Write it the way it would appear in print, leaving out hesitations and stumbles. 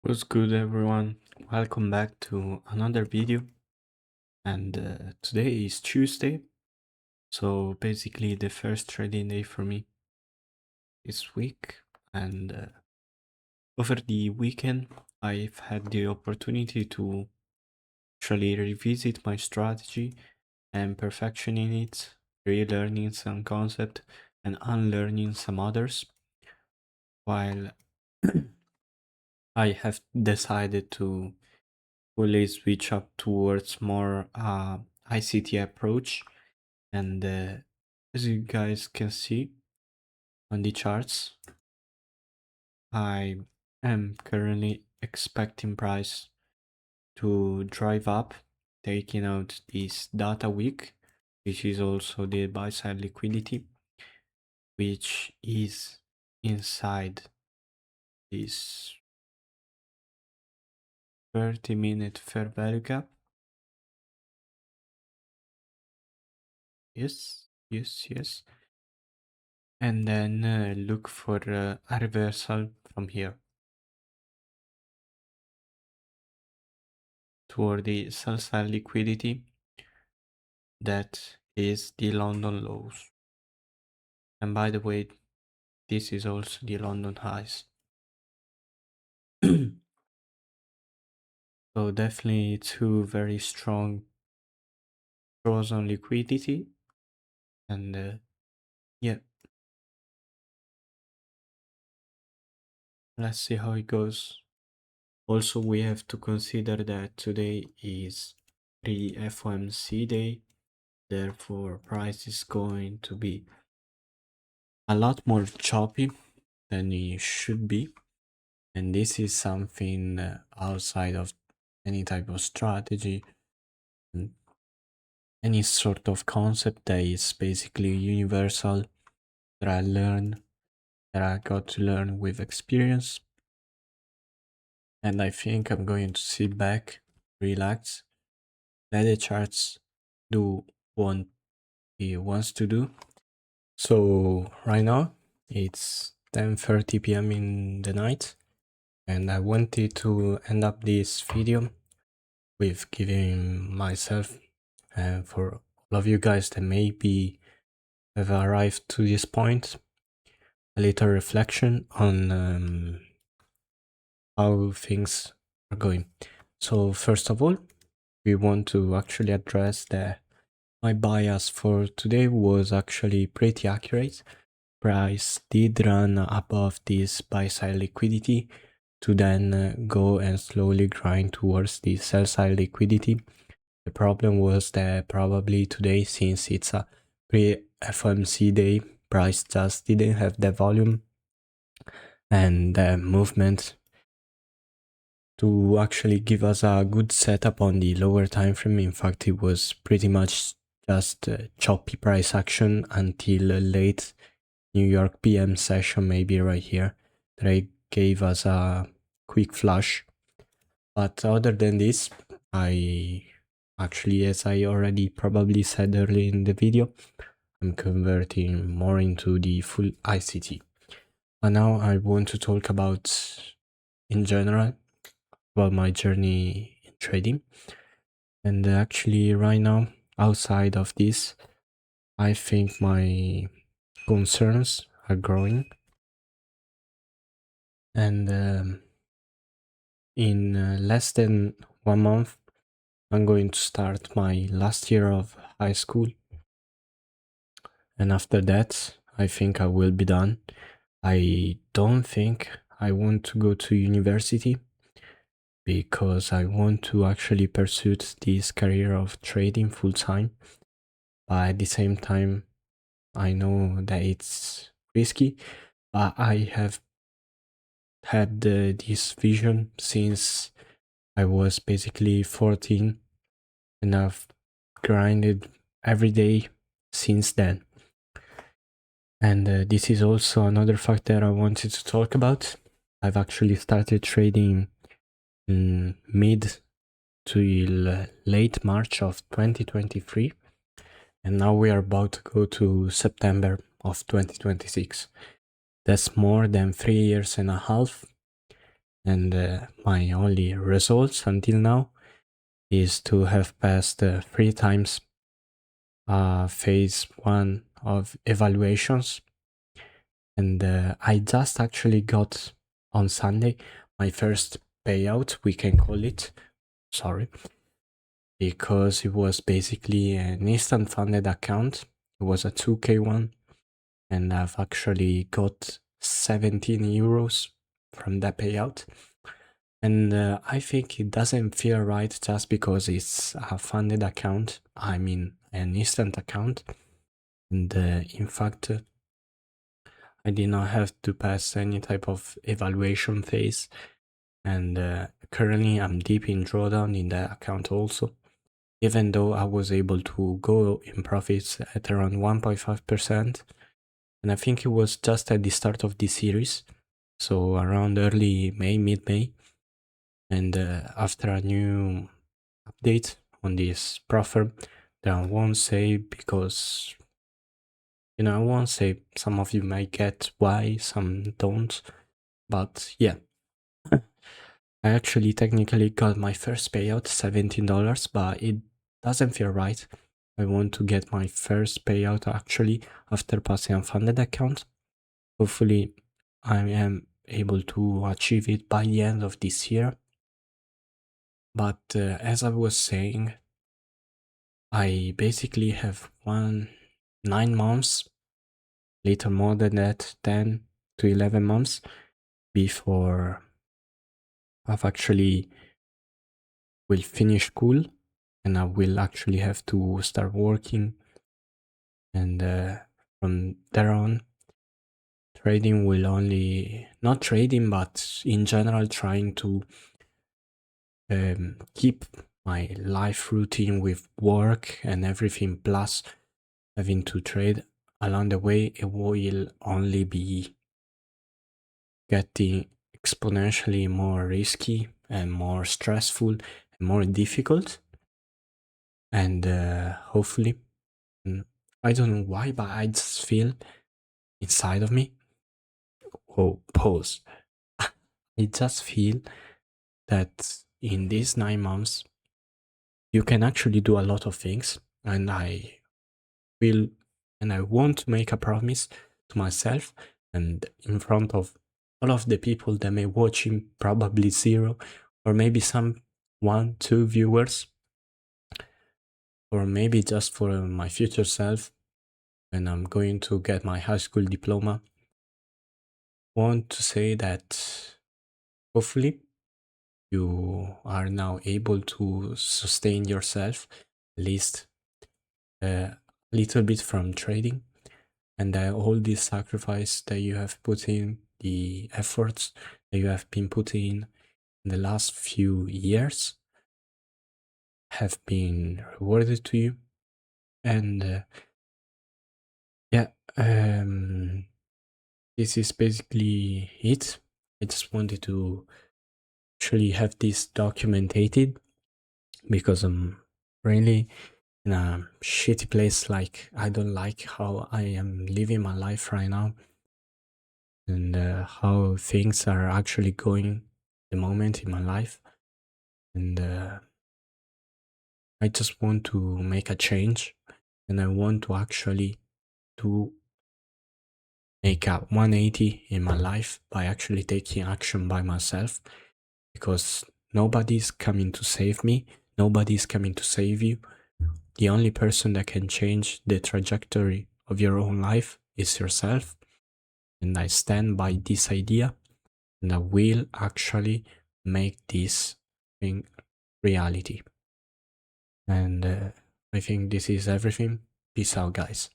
What's good, everyone? Welcome back to another video. And today is Tuesday, so basically the first trading day for me this week. And over the weekend, I've had the opportunity to actually revisit my strategy and perfectioning it, relearning some concept and unlearning some others, while I have decided to fully switch up towards more ICT approach. And as you guys can see on the charts, I am currently expecting price to drive up, taking out this data week, which is also the buy side liquidity, which is inside this 30-minute fair value gap. Yes. And then look for a reversal from here toward the sell side liquidity, that is the London lows. And by the way, this is also the London highs. So definitely two very strong draws on liquidity. And yeah, let's see how it goes. Also, we have to consider that today is pre-FOMC day, therefore price is going to be a lot more choppy than it should be. And this is something outside of any type of strategy, any sort of concept that is basically universal, that I got to learn with experience. And I think I'm going to sit back, relax, let the charts do what it wants to do. So right now it's 10:30 p.m. in the night, and I wanted to end up this video with giving myself, and for all of you guys that maybe have arrived to this point, a little reflection on how things are going. So first of all, we want to actually address that my bias for today was actually pretty accurate. Price did run above this buy side liquidity to then go and slowly grind towards the sell side liquidity. The problem was that probably today, since it's a pre-FOMC day, price just didn't have the volume and the movement to actually give us a good setup on the lower time frame. In fact, it was pretty much just choppy price action until late New York PM session, maybe right here, that gave us a quick flush. But other than this, I actually, as I already probably said earlier in the video, I'm converting more into the full ICT. But now I want to talk about, in general, about my journey in trading. And actually right now, outside of this, I think my concerns are growing. And in less than 1 month, I'm going to start my last year of high school. And after that, I think I will be done. I don't think I want to go to university, because I want to actually pursue this career of trading full time. But at the same time, I know that it's risky. But I have had this vision since I was basically 14, and I've grinded every day since then. And this is also another fact that I wanted to talk about. I've actually started trading in mid to late March of 2023, and now we are about to go to September of 2026. That's more than 3.5 years. And my only results until now is to have passed 3 times phase 1 of evaluations. And I just actually got on Sunday my first payout, we can call it. Sorry. Because it was basically an instant funded account. It was a 2K one. And I've actually got 17 euros from that payout. And I think it doesn't feel right just because it's a funded account. I mean, an instant account. And in fact, I did not have to pass any type of evaluation phase. And currently, I'm deep in drawdown in that account also. Even though I was able to go in profits at around 1.5%. And I think it was just at the start of this series. So around early May, mid-May. And after a new update on this proffer, that I won't say because, I won't say, some of you might get why, some don't. But yeah, I actually technically got my first payout, $17, but it doesn't feel right. I want to get my first payout actually after passing a funded account. Hopefully, I am able to achieve it by the end of this year. But as I was saying, I basically have 9 months, little more than that, 10 to 11 months before I've actually will finish school and I will actually have to start working. And from there on, trading will only, not trading, but in general, trying to keep my life routine with work and everything, plus having to trade along the way, it will only be getting exponentially more risky and more stressful and more difficult. And hopefully, I don't know why, but I just feel inside of me, oh, pause. I just feel that in these 9 months, you can actually do a lot of things. And I will, and I want to make a promise to myself and in front of all of the people that may watching, probably zero, or maybe some 1, 2 viewers, or maybe just for my future self when I'm going to get my high school diploma. Want to say that hopefully you are now able to sustain yourself, at least a little bit from trading, and that all this sacrifice that you have put in, the efforts that you have been putting in the last few years have been rewarded to you. And yeah, this is basically it. I just wanted to actually have this documented because I'm really in a shitty place. Like, I don't like how I am living my life right now and how things are actually going the moment in my life. And I just want to make a change, and I want to actually do make a 180 in my life by actually taking action by myself, because nobody's coming to save me, nobody's coming to save you. The only person that can change the trajectory of your own life is yourself. And I stand by this idea, and I will actually make this thing reality. And I think this is everything. Peace out, guys.